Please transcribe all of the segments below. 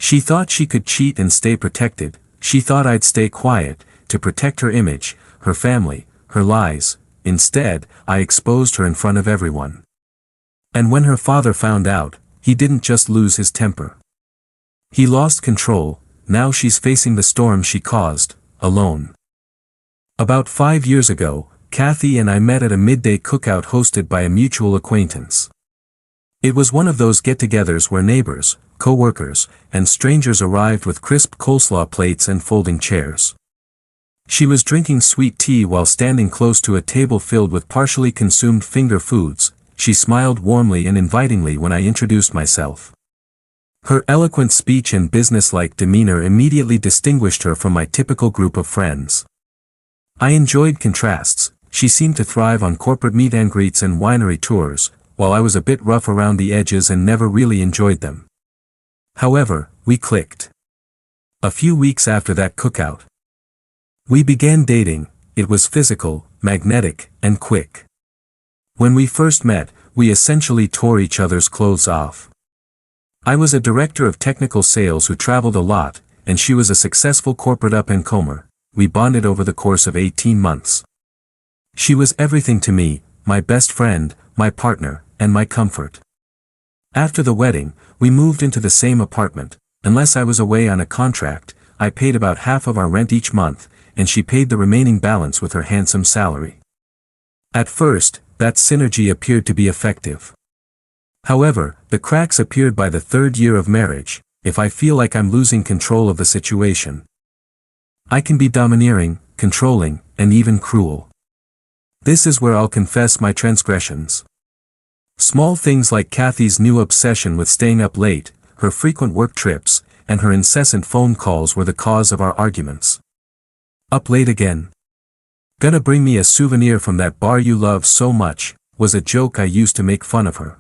She thought she could cheat and stay protected. She thought I'd stay quiet, to protect her image, her family, her lies. Instead, I exposed her in front of everyone. And when her father found out, he didn't just lose his temper. He lost control. Now she's facing the storm she caused, alone. About 5 years ago, Kathy and I met at a midday cookout hosted by a mutual acquaintance. It was one of those get-togethers where neighbors, co-workers, and strangers arrived with crisp coleslaw plates and folding chairs. She was drinking sweet tea while standing close to a table filled with partially consumed finger foods. She smiled warmly and invitingly when I introduced myself. Her eloquent speech and businesslike demeanor immediately distinguished her from my typical group of friends. I enjoyed contrasts. She seemed to thrive on corporate meet and greets and winery tours, while I was a bit rough around the edges and never really enjoyed them. However, we clicked. A few weeks after that cookout, we began dating. It was physical, magnetic, and quick. When we first met, we essentially tore each other's clothes off. I was a director of technical sales who traveled a lot, and she was a successful corporate up-and-comer. We bonded over the course of 18 months. She was everything to me, my best friend, my partner, and my comfort. After the wedding, we moved into the same apartment. Unless I was away on a contract, I paid about half of our rent each month, and she paid the remaining balance with her handsome salary. At first, that synergy appeared to be effective. However, the cracks appeared by the 3rd year of marriage. If I feel like I'm losing control of the situation, I can be domineering, controlling, and even cruel. This is where I'll confess my transgressions. Small things like Kathy's new obsession with staying up late, her frequent work trips, and her incessant phone calls were the cause of our arguments. Up late again? Gonna bring me a souvenir from that bar you love so much, was a joke I used to make fun of her.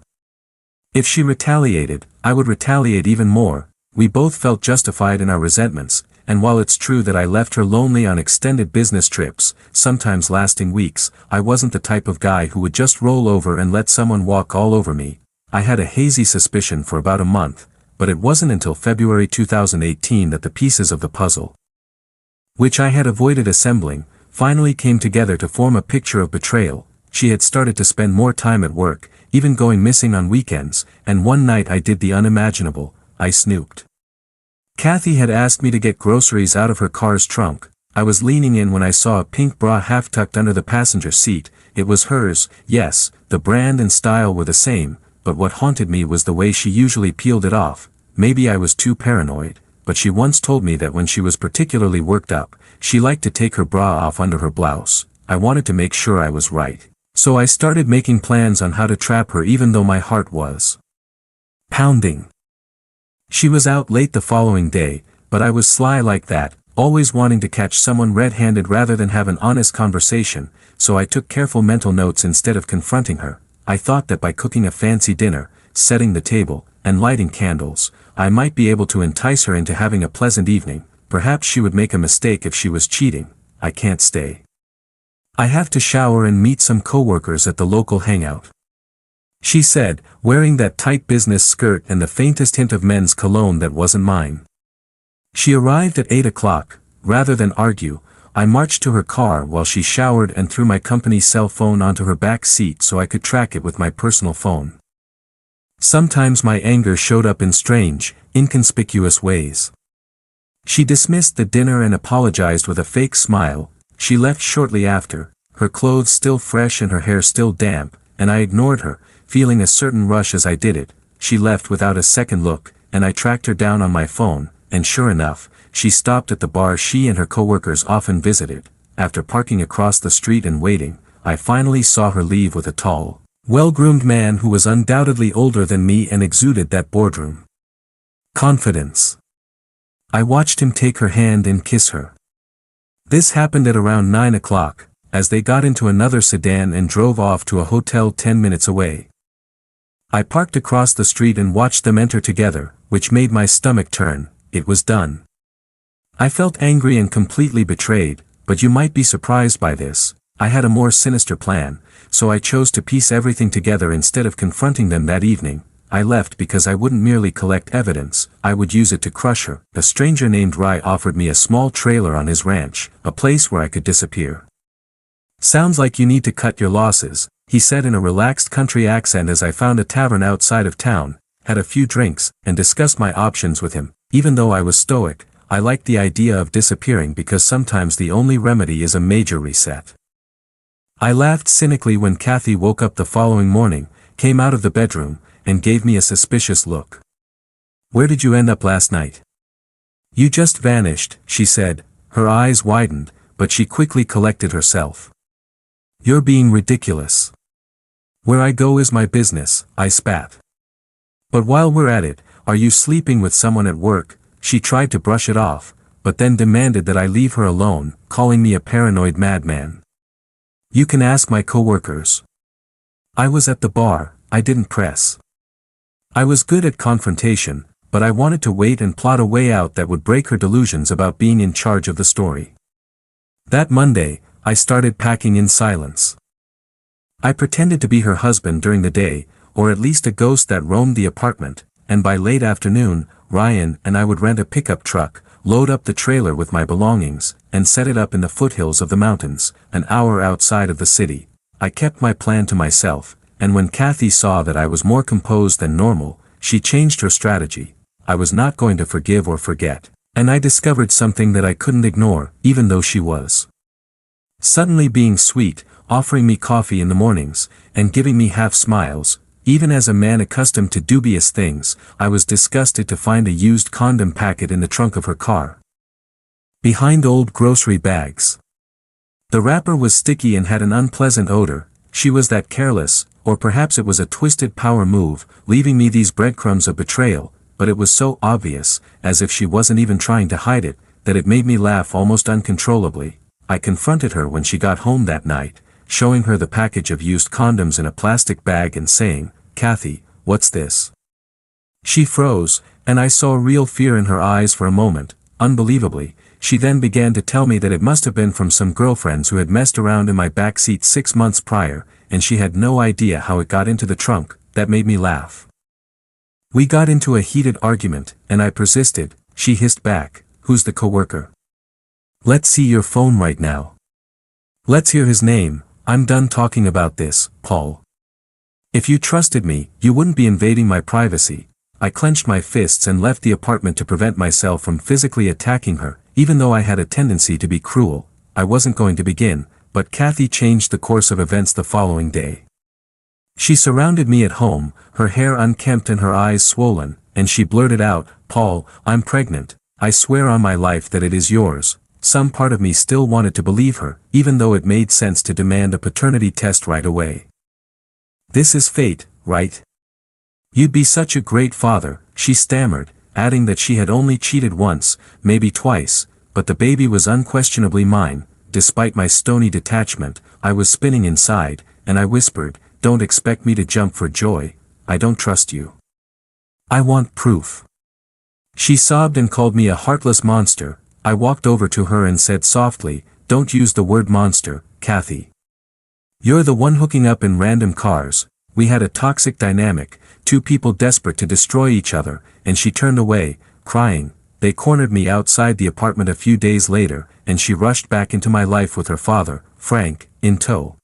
If she retaliated, I would retaliate even more. We both felt justified in our resentments, and while it's true that I left her lonely on extended business trips, sometimes lasting weeks, I wasn't the type of guy who would just roll over and let someone walk all over me. I had a hazy suspicion for about a month, but it wasn't until February 2018 that the pieces of the puzzle, which I had avoided assembling, finally came together to form a picture of betrayal. She had started to spend more time at work, even going missing on weekends, and one night I did the unimaginable. I snooped. Kathy had asked me to get groceries out of her car's trunk. I was leaning in when I saw a pink bra half tucked under the passenger seat. It was hers. Yes, the brand and style were the same, but what haunted me was the way she usually peeled it off. Maybe I was too paranoid, but she once told me that when she was particularly worked up, she liked to take her bra off under her blouse. I wanted to make sure I was right. So I started making plans on how to trap her even though my heart was pounding. She was out late the following day, but I was sly like that, always wanting to catch someone red-handed rather than have an honest conversation, so I took careful mental notes instead of confronting her. I thought that by cooking a fancy dinner, setting the table, and lighting candles, I might be able to entice her into having a pleasant evening. Perhaps she would make a mistake if she was cheating. I can't stay. I have to shower and meet some coworkers at the local hangout, she said, wearing that tight business skirt and the faintest hint of men's cologne that wasn't mine. She arrived at 8 o'clock. Rather than argue, I marched to her car while she showered and threw my company cell phone onto her back seat so I could track it with my personal phone. Sometimes my anger showed up in strange, inconspicuous ways. She dismissed the dinner and apologized with a fake smile. She left shortly after, her clothes still fresh and her hair still damp, and I ignored her, feeling a certain rush as I did it. She left without a second look, and I tracked her down on my phone, and sure enough, she stopped at the bar she and her coworkers often visited. After parking across the street and waiting, I finally saw her leave with a tall, well-groomed man who was undoubtedly older than me and exuded that boardroom confidence. I watched him take her hand and kiss her. This happened at around 9 o'clock, as they got into another sedan and drove off to a hotel 10 minutes away. I parked across the street and watched them enter together, which made my stomach turn. It was done. I felt angry and completely betrayed, but you might be surprised by this. I had a more sinister plan, so I chose to piece everything together instead of confronting them that evening. I left because I wouldn't merely collect evidence, I would use it to crush her. A stranger named Rai offered me a small trailer on his ranch, a place where I could disappear. Sounds like you need to cut your losses, he said in a relaxed country accent as I found a tavern outside of town, had a few drinks, and discussed my options with him. Even though I was stoic, I liked the idea of disappearing because sometimes the only remedy is a major reset. I laughed cynically when Kathy woke up the following morning, came out of the bedroom, and gave me a suspicious look. "Where did you end up last night?" "You just vanished," she said. Her eyes widened, but she quickly collected herself. "You're being ridiculous." "Where I go is my business," I spat. "But while we're at it, are you sleeping with someone at work?" She tried to brush it off, but then demanded that I leave her alone, calling me a paranoid madman. "You can ask my coworkers." I was at the bar, I didn't press. I was good at confrontation, but I wanted to wait and plot a way out that would break her delusions about being in charge of the story. That Monday, I started packing in silence. I pretended to be her husband during the day, or at least a ghost that roamed the apartment, and by late afternoon, Ryan and I would rent a pickup truck, load up the trailer with my belongings, and set it up in the foothills of the mountains, an hour outside of the city. I kept my plan to myself, and when Kathy saw that I was more composed than normal, she changed her strategy. I was not going to forgive or forget, and I discovered something that I couldn't ignore, even though she was suddenly being sweet, offering me coffee in the mornings, and giving me half smiles. Even as a man accustomed to dubious things, I was disgusted to find a used condom packet in the trunk of her car, behind old grocery bags. The wrapper was sticky and had an unpleasant odor. She was that careless, or perhaps it was a twisted power move, leaving me these breadcrumbs of betrayal, but it was so obvious, as if she wasn't even trying to hide it, that it made me laugh almost uncontrollably. I confronted her when she got home that night, showing her the package of used condoms in a plastic bag and saying, "Kathy, what's this?" She froze, and I saw real fear in her eyes for a moment. Unbelievably, she then began to tell me that it must have been from some girlfriends who had messed around in my backseat 6 months prior, and she had no idea how it got into the trunk. That made me laugh. We got into a heated argument, and I persisted. She hissed back, "Who's the coworker? Let's see your phone right now. Let's hear his name. I'm done talking about this, Paul. If you trusted me, you wouldn't be invading my privacy." I clenched my fists and left the apartment to prevent myself from physically attacking her. Even though I had a tendency to be cruel, I wasn't going to begin, but Kathy changed the course of events the following day. She surrounded me at home, her hair unkempt and her eyes swollen, and she blurted out, "Paul, I'm pregnant. I swear on my life that it is yours." Some part of me still wanted to believe her, even though it made sense to demand a paternity test right away. "This is fate, right? You'd be such a great father," she stammered, adding that she had only cheated once, maybe twice, but the baby was unquestionably mine. Despite my stony detachment, I was spinning inside, and I whispered, "Don't expect me to jump for joy. I don't trust you. I want proof." She sobbed and called me a heartless monster. I walked over to her and said softly, "Don't use the word monster, Kathy. You're the one hooking up in random cars." We had a toxic dynamic, two people desperate to destroy each other, and she turned away, crying. They cornered me outside the apartment a few days later, and she rushed back into my life with her father, Frank, in tow.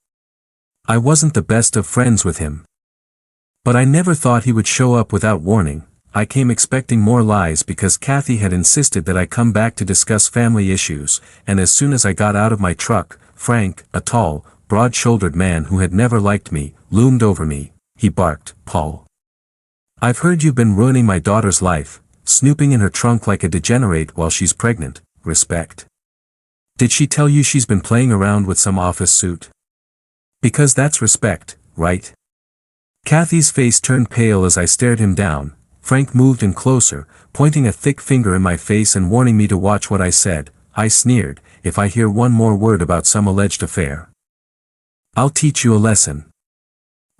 I wasn't the best of friends with him, but I never thought he would show up without warning. I came expecting more lies because Kathy had insisted that I come back to discuss family issues, and as soon as I got out of my truck, Frank, a tall, broad-shouldered man who had never liked me, loomed over me. He barked, "Paul, I've heard you've been ruining my daughter's life, snooping in her trunk like a degenerate while she's pregnant. Respect. Did she tell you she's been playing around with some office suit? Because that's respect, right?" Kathy's face turned pale as I stared him down. Frank moved in closer, pointing a thick finger in my face and warning me to watch what I said. I sneered, "If I hear one more word about some alleged affair, I'll teach you a lesson.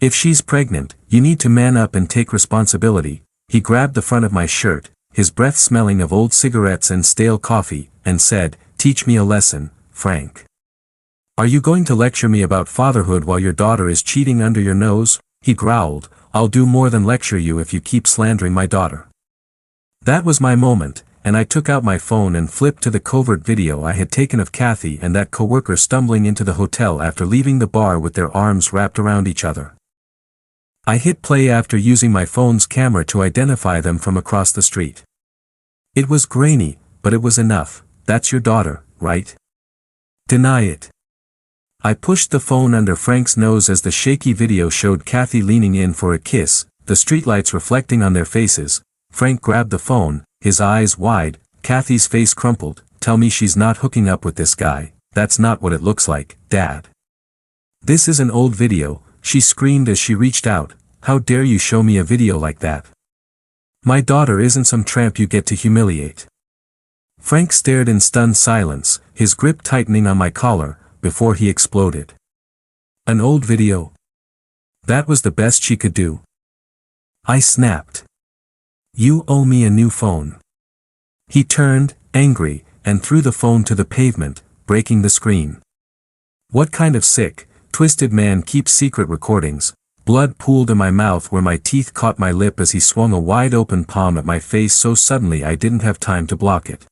If she's pregnant, you need to man up and take responsibility." He grabbed the front of my shirt, his breath smelling of old cigarettes and stale coffee, and said, "Teach me a lesson, Frank. Are you going to lecture me about fatherhood while your daughter is cheating under your nose?" He growled, I'll do more than lecture you if you keep slandering my daughter. That was my moment, and I took out my phone and flipped to the covert video I had taken of Kathy and that coworker stumbling into the hotel after leaving the bar with their arms wrapped around each other. I hit play after using my phone's camera to identify them from across the street. It was grainy, but it was enough. That's your daughter, right? Deny it. I pushed the phone under Frank's nose as the shaky video showed Kathy leaning in for a kiss, the streetlights reflecting on their faces. Frank grabbed the phone, his eyes wide, Kathy's face crumpled. Tell me she's not hooking up with this guy. That's not what it looks like, Dad. This is an old video, she screamed as she reached out. How dare you show me a video like that? My daughter isn't some tramp you get to humiliate. Frank stared in stunned silence, his grip tightening on my collar, before he exploded. An old video? That was the best she could do. I snapped. You owe me a new phone. He turned, angry, and threw the phone to the pavement, breaking the screen. What kind of sick, twisted man keeps secret recordings? Blood pooled in my mouth where my teeth caught my lip as he swung a wide-open palm at my face so suddenly I didn't have time to block it.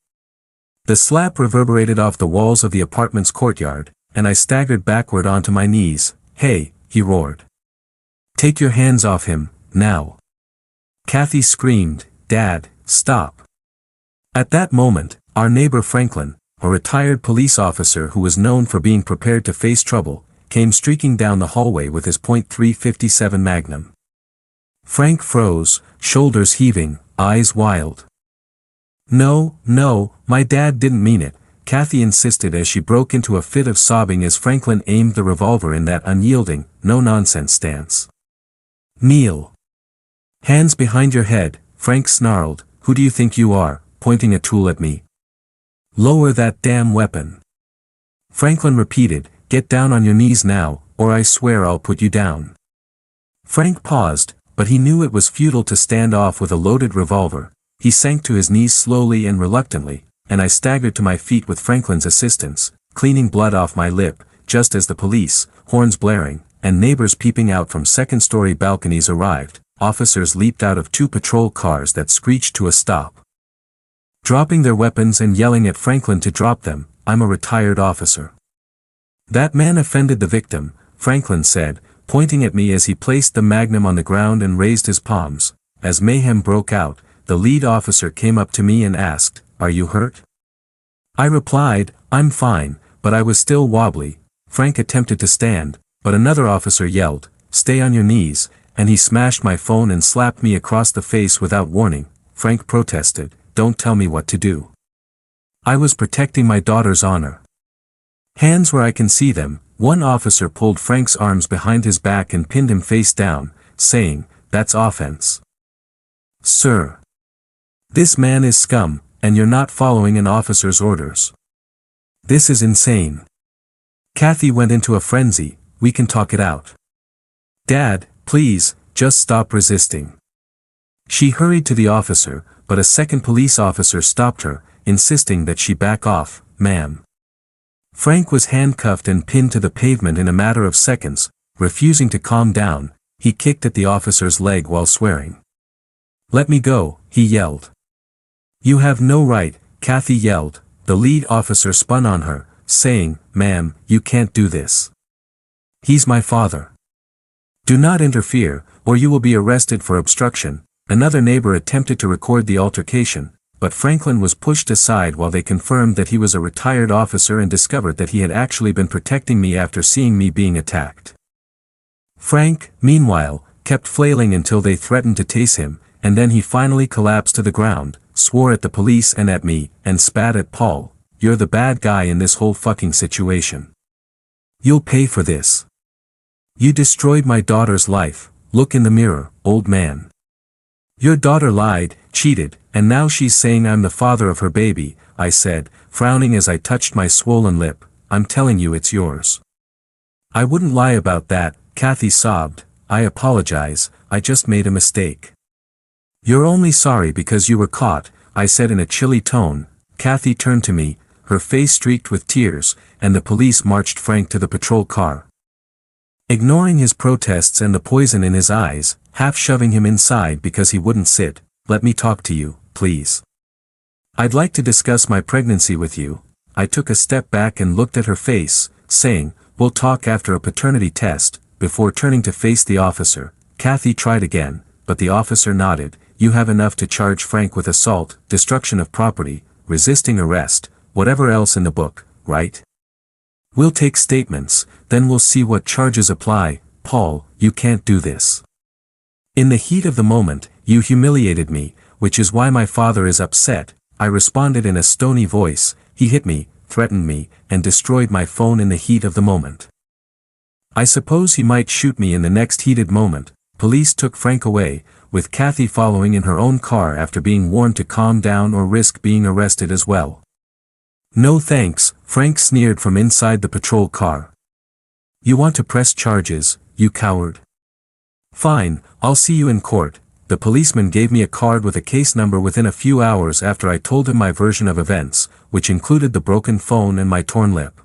The slap reverberated off the walls of the apartment's courtyard, and I staggered backward onto my knees. Hey, he roared. Take your hands off him, now. Kathy screamed, Dad, stop. At that moment, our neighbor Franklin, a retired police officer who was known for being prepared to face trouble, came streaking down the hallway with his .357 Magnum. Frank froze, shoulders heaving, eyes wild. No, my dad didn't mean it, Kathy insisted as she broke into a fit of sobbing as Franklin aimed the revolver in that unyielding, no-nonsense stance. Kneel. Hands behind your head, Frank snarled. Who do you think you are, pointing a tool at me? Lower that damn weapon. Franklin repeated, Get down on your knees now, or I swear I'll put you down. Frank paused, but he knew it was futile to stand off with a loaded revolver. He sank to his knees slowly and reluctantly, and I staggered to my feet with Franklin's assistance, cleaning blood off my lip, just as the police, horns blaring, and neighbors peeping out from second-story balconies arrived. Officers leaped out of 2 patrol cars that screeched to a stop. Dropping their weapons and yelling at Franklin to drop them, I'm a retired officer. That man offended the victim, Franklin said, pointing at me as he placed the Magnum on the ground and raised his palms. As mayhem broke out, the lead officer came up to me and asked, Are you hurt? I replied, I'm fine, but I was still wobbly. Frank attempted to stand, but another officer yelled, Stay on your knees, and he smashed my phone and slapped me across the face without warning. Frank protested, Don't tell me what to do. I was protecting my daughter's honor. Hands where I can see them. One officer pulled Frank's arms behind his back and pinned him face down, saying, That's offense. Sir. This man is scum, and you're not following an officer's orders. This is insane. Kathy went into a frenzy. We can talk it out. Dad, please, just stop resisting. She hurried to the officer, but a second police officer stopped her, insisting that she back off. Ma'am. Frank was handcuffed and pinned to the pavement in a matter of seconds. Refusing to calm down, he kicked at the officer's leg while swearing. Let me go, he yelled. You have no right, Kathy yelled. The lead officer spun on her, saying, Ma'am, you can't do this. He's my father. Do not interfere, or you will be arrested for obstruction. Another neighbor attempted to record the altercation, but Franklin was pushed aside while they confirmed that he was a retired officer and discovered that he had actually been protecting me after seeing me being attacked. Frank, meanwhile, kept flailing until they threatened to tase him, and then he finally collapsed to the ground, swore at the police and at me, and spat at Paul. You're the bad guy in this whole fucking situation. You'll pay for this. You destroyed my daughter's life. Look in the mirror, old man. Your daughter lied, cheated, and now she's saying I'm the father of her baby, I said, frowning as I touched my swollen lip. I'm telling you it's yours. I wouldn't lie about that, Kathy sobbed. I apologize, I just made a mistake. You're only sorry because you were caught, I said in a chilly tone. Kathy turned to me, her face streaked with tears, and the police marched Frank to the patrol car. Ignoring his protests and the poison in his eyes, half shoving him inside because he wouldn't sit. "Let me talk to you, please. I'd like to discuss my pregnancy with you." I took a step back and looked at her face, saying, "We'll talk after a paternity test," before turning to face the officer. Kathy tried again, but the officer nodded. "You have enough to charge Frank with assault, destruction of property, resisting arrest, whatever else in the book, right? We'll take statements, then we'll see what charges apply." "Paul, you can't do this. In the heat of the moment, you humiliated me, which is why my father is upset," I responded in a stony voice. "He hit me, threatened me, and destroyed my phone in the heat of the moment. I suppose he might shoot me in the next heated moment." Police took Frank away, with Kathy following in her own car after being warned to calm down or risk being arrested as well. "No thanks," Frank sneered from inside the patrol car. "You want to press charges, you coward? Fine, I'll see you in court." The policeman gave me a card with a case number within a few hours after I told him my version of events, which included the broken phone and my torn lip.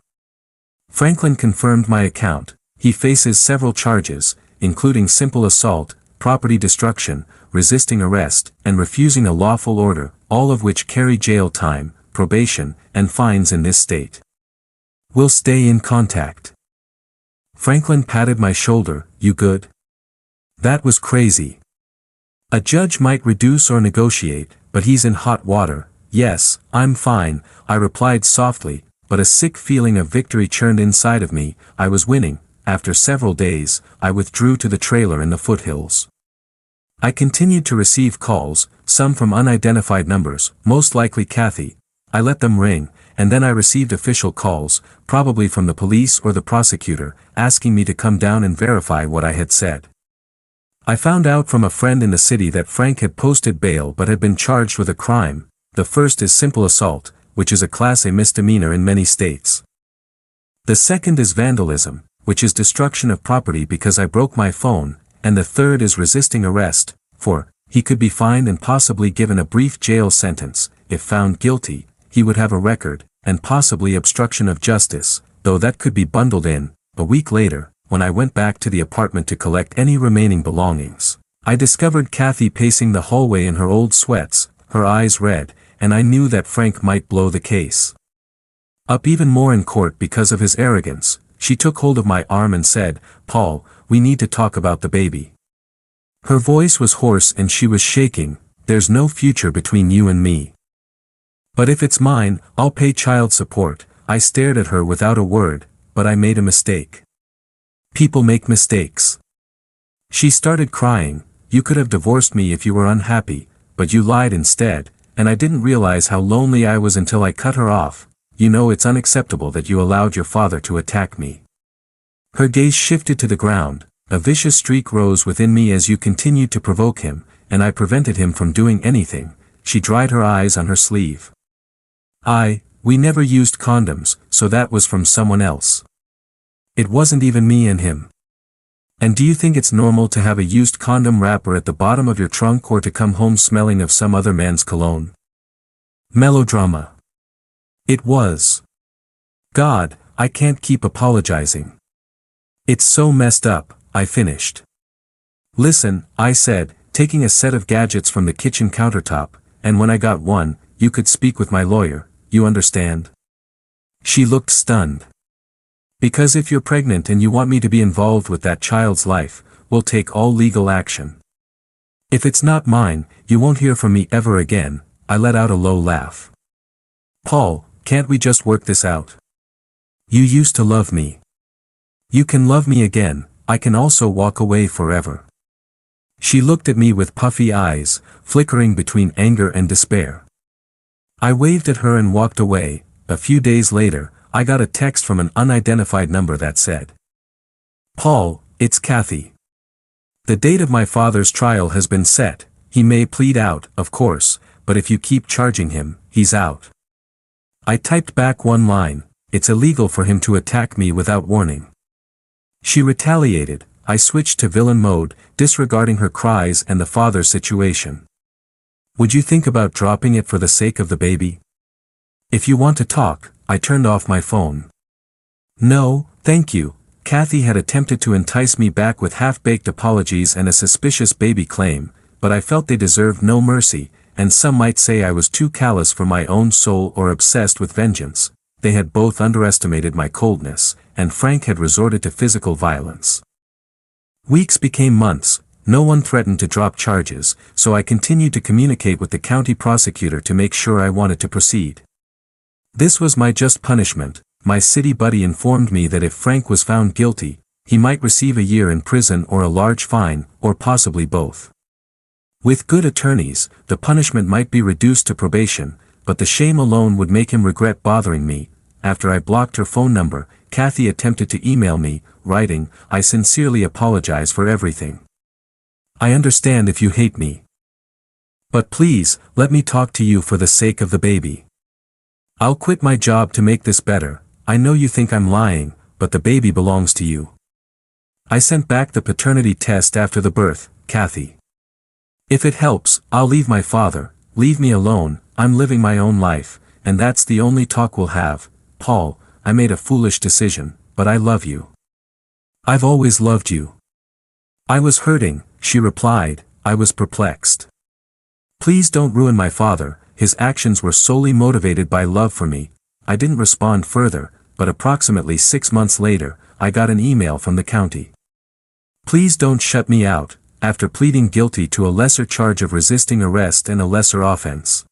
Franklin confirmed my account. He faces several charges, including simple assault, property destruction, resisting arrest, and refusing a lawful order, all of which carry jail time, probation, and fines in this state. "We'll stay in contact." Franklin patted my shoulder. "You good?" That was crazy. A judge might reduce or negotiate, but he's in hot water. "Yes, I'm fine," I replied softly, but a sick feeling of victory churned inside of me. I was winning. After several days, I withdrew to the trailer in the foothills. I continued to receive calls, some from unidentified numbers, most likely Kathy. I let them ring, and then I received official calls, probably from the police or the prosecutor, asking me to come down and verify what I had said. I found out from a friend in the city that Frank had posted bail but had been charged with a crime. The first is simple assault, which is a Class A misdemeanor in many states. The second is vandalism, which is destruction of property because I broke my phone, and the third is resisting arrest, for he could be fined and possibly given a brief jail sentence. If found guilty, he would have a record, and possibly obstruction of justice, though that could be bundled in. A week later, when I went back to the apartment to collect any remaining belongings, I discovered Kathy pacing the hallway in her old sweats, her eyes red, and I knew that Frank might blow the case up even more in court because of his arrogance. She took hold of my arm and said, "Paul, we need to talk about the baby." Her voice was hoarse and she was shaking. "There's no future between you and me. But if it's mine, I'll pay child support." I stared at her without a word, but I made a mistake. People make mistakes. She started crying. "You could have divorced me if you were unhappy, but you lied instead, and I didn't realize how lonely I was until I cut her off. You know it's unacceptable that you allowed your father to attack me." Her gaze shifted to the ground. A vicious streak rose within me as you continued to provoke him, and I prevented him from doing anything. She dried her eyes on her sleeve. We never used condoms, so that was from someone else. It wasn't even me and him. And do you think it's normal to have a used condom wrapper at the bottom of your trunk or to come home smelling of some other man's cologne? Melodrama. It was. God, I can't keep apologizing. It's so messed up, I finished. "Listen," I said, taking a set of gadgets from the kitchen countertop, "and when I got one, you could speak with my lawyer, you understand?" She looked stunned. "Because if you're pregnant and you want me to be involved with that child's life, we'll take all legal action. If it's not mine, you won't hear from me ever again." I let out a low laugh. "Paul, can't we just work this out? You used to love me. You can love me again. I can also walk away forever." She looked at me with puffy eyes, flickering between anger and despair. I waved at her and walked away. A few days later, I got a text from an unidentified number that said, "Paul, it's Kathy. The date of my father's trial has been set. He may plead out, of course, but if you keep charging him, he's out." I typed back one line, "It's illegal for him to attack me without warning." She retaliated. I switched to villain mode, disregarding her cries and the father's situation. "Would you think about dropping it for the sake of the baby? If you want to talk." I turned off my phone. "No, thank you." Kathy had attempted to entice me back with half-baked apologies and a suspicious baby claim, but I felt they deserved no mercy, and some might say I was too callous for my own soul or obsessed with vengeance. They had both underestimated my coldness, and Frank had resorted to physical violence. Weeks became months. No one threatened to drop charges, so I continued to communicate with the county prosecutor to make sure I wanted to proceed. This was my just punishment. My city buddy informed me that if Frank was found guilty, he might receive a year in prison or a large fine, or possibly both. With good attorneys, the punishment might be reduced to probation, but the shame alone would make him regret bothering me. After I blocked her phone number, Kathy attempted to email me, writing, "I sincerely apologize for everything. I understand if you hate me. But please, let me talk to you for the sake of the baby. I'll quit my job to make this better. I know you think I'm lying, but the baby belongs to you." I sent back the paternity test after the birth, Kathy. If it helps, I'll leave my father. Leave me alone. I'm living my own life, and that's the only talk we'll have. Paul, I made a foolish decision, but I love you. I've always loved you. I was hurting, she replied. I was perplexed. Please don't ruin my father. His actions were solely motivated by love for me. I didn't respond further, but approximately 6 months later, I got an email from the county. Please don't shut me out, after pleading guilty to a lesser charge of resisting arrest and a lesser offense.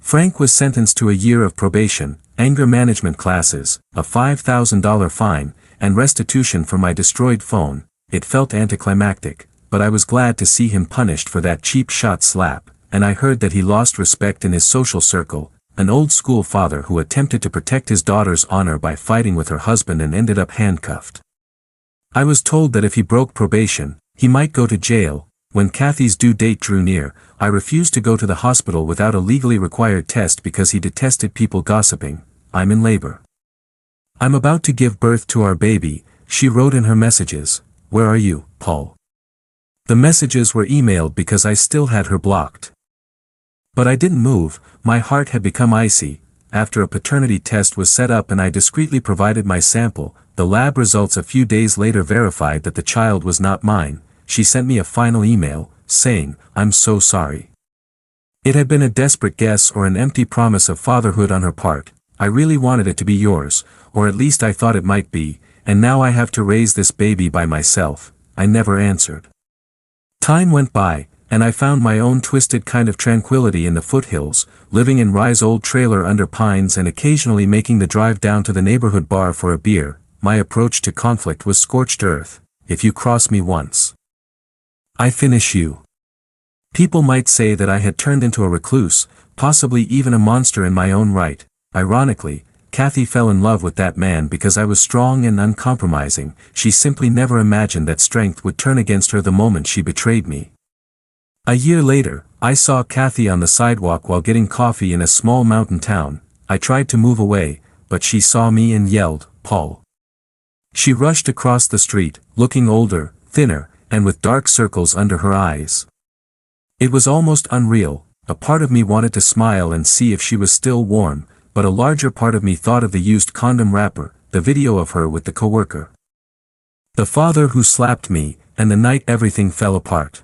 Frank was sentenced to a year of probation, anger management classes, a $5,000 fine, and restitution for my destroyed phone. It felt anticlimactic, but I was glad to see him punished for that cheap shot slap, and I heard that he lost respect in his social circle, an old-school father who attempted to protect his daughter's honor by fighting with her husband and ended up handcuffed. I was told that if he broke probation, he might go to jail. When Kathy's due date drew near, I refused to go to the hospital without a legally required test because he detested people gossiping. I'm in labor. I'm about to give birth to our baby, she wrote in her messages. Where are you, Paul? The messages were emailed because I still had her blocked. But I didn't move. My heart had become icy. After a paternity test was set up and I discreetly provided my sample, the lab results a few days later verified that the child was not mine. She sent me a final email, saying, "I'm so sorry." It had been a desperate guess or an empty promise of fatherhood on her part. I really wanted it to be yours, or at least I thought it might be, and now I have to raise this baby by myself. I never answered. Time went by, and I found my own twisted kind of tranquility in the foothills, living in Rye's old trailer under pines and occasionally making the drive down to the neighborhood bar for a beer. My approach to conflict was scorched earth. If you cross me once, I finish you. People might say that I had turned into a recluse, possibly even a monster in my own right. Ironically, Kathy fell in love with that man because I was strong and uncompromising. She simply never imagined that strength would turn against her the moment she betrayed me. A year later, I saw Kathy on the sidewalk while getting coffee in a small mountain town. I tried to move away, but she saw me and yelled, "Paul." She rushed across the street, looking older, thinner, and with dark circles under her eyes. It was almost unreal. A part of me wanted to smile and see if she was still warm, but a larger part of me thought of the used condom wrapper, the video of her with the coworker. The father who slapped me, and the night everything fell apart.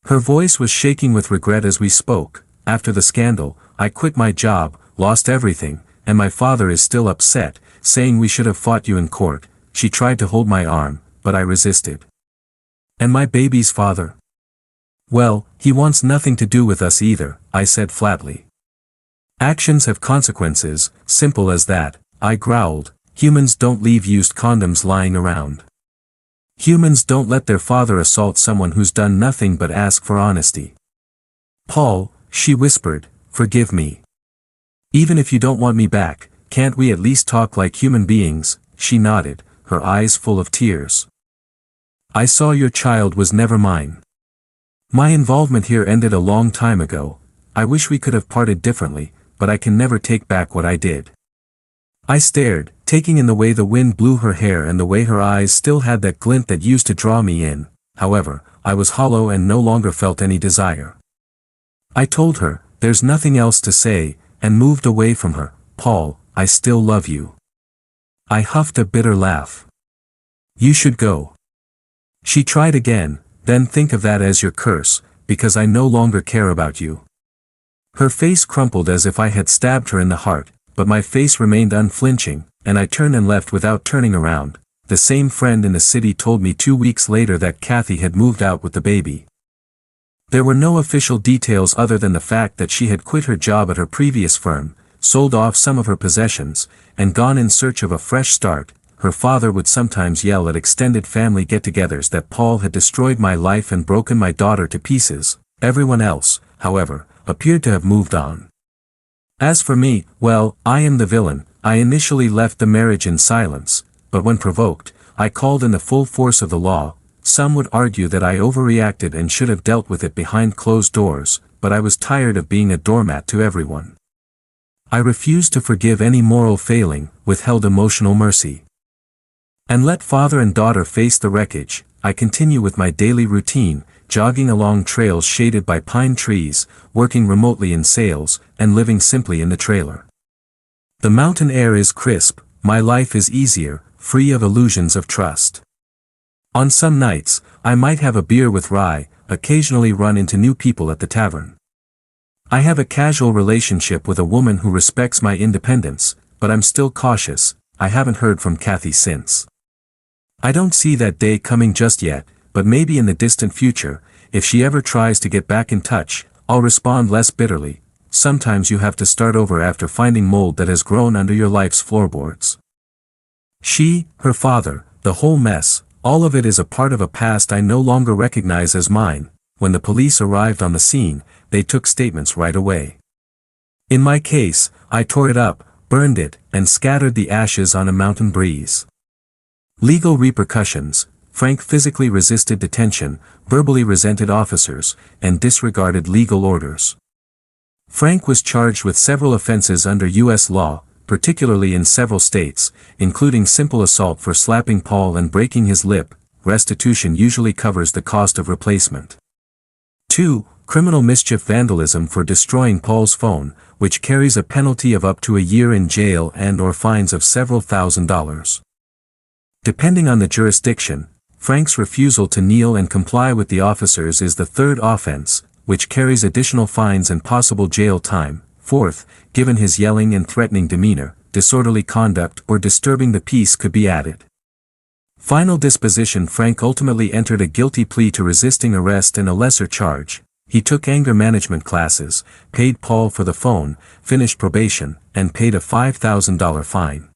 Her voice was shaking with regret as we spoke. After the scandal, I quit my job, lost everything, and my father is still upset, saying we should have fought you in court. She tried to hold my arm, but I resisted. And my baby's father? Well, he wants nothing to do with us either, I said flatly. Actions have consequences, simple as that, I growled. Humans don't leave used condoms lying around. Humans don't let their father assault someone who's done nothing but ask for honesty. Paul, she whispered, forgive me. Even if you don't want me back, can't we at least talk like human beings? She nodded, her eyes full of tears. I saw your child was never mine. My involvement here ended a long time ago. I wish we could have parted differently, but I can never take back what I did. I stared, taking in the way the wind blew her hair and the way her eyes still had that glint that used to draw me in. However, I was hollow and no longer felt any desire. I told her, there's nothing else to say, and moved away from her. Paul, I still love you. I huffed a bitter laugh. You should go. She tried again, then think of that as your curse, because I no longer care about you. Her face crumpled as if I had stabbed her in the heart, but my face remained unflinching, and I turned and left without turning around. The same friend in the city told me 2 weeks later that Kathy had moved out with the baby. There were no official details other than the fact that she had quit her job at her previous firm, sold off some of her possessions, and gone in search of a fresh start. Her father would sometimes yell at extended family get-togethers that Paul had destroyed my life and broken my daughter to pieces. Everyone else, however, appeared to have moved on. As for me, well, I am the villain. I initially left the marriage in silence, but when provoked, I called in the full force of the law. Some would argue that I overreacted and should have dealt with it behind closed doors, but I was tired of being a doormat to everyone. I refused to forgive any moral failing, withheld emotional mercy, and let father and daughter face the wreckage. I continue with my daily routine, jogging along trails shaded by pine trees, working remotely in sales, and living simply in the trailer. The mountain air is crisp, my life is easier, free of illusions of trust. On some nights, I might have a beer with Rye, occasionally run into new people at the tavern. I have a casual relationship with a woman who respects my independence, but I'm still cautious. I haven't heard from Kathy since. I don't see that day coming just yet, but maybe in the distant future, if she ever tries to get back in touch, I'll respond less bitterly. Sometimes you have to start over after finding mold that has grown under your life's floorboards. She, her father, the whole mess, all of it is a part of a past I no longer recognize as mine. When the police arrived on the scene, they took statements right away. In my case, I tore it up, burned it, and scattered the ashes on a mountain breeze. Legal repercussions: Frank physically resisted detention, verbally resented officers, and disregarded legal orders. Frank was charged with several offenses under U.S. law, particularly in several states, including simple assault for slapping Paul and breaking his lip. Restitution usually covers the cost of replacement. 2. Criminal mischief vandalism for destroying Paul's phone, which carries a penalty of up to a year in jail and/or fines of several $1,000s. Depending on the jurisdiction, Frank's refusal to kneel and comply with the officers is the third offense, which carries additional fines and possible jail time. Fourth, given his yelling and threatening demeanor, disorderly conduct or disturbing the peace could be added. Final disposition: Frank ultimately entered a guilty plea to resisting arrest and a lesser charge. He took anger management classes, paid Paul for the phone, finished probation, and paid a $5,000 fine.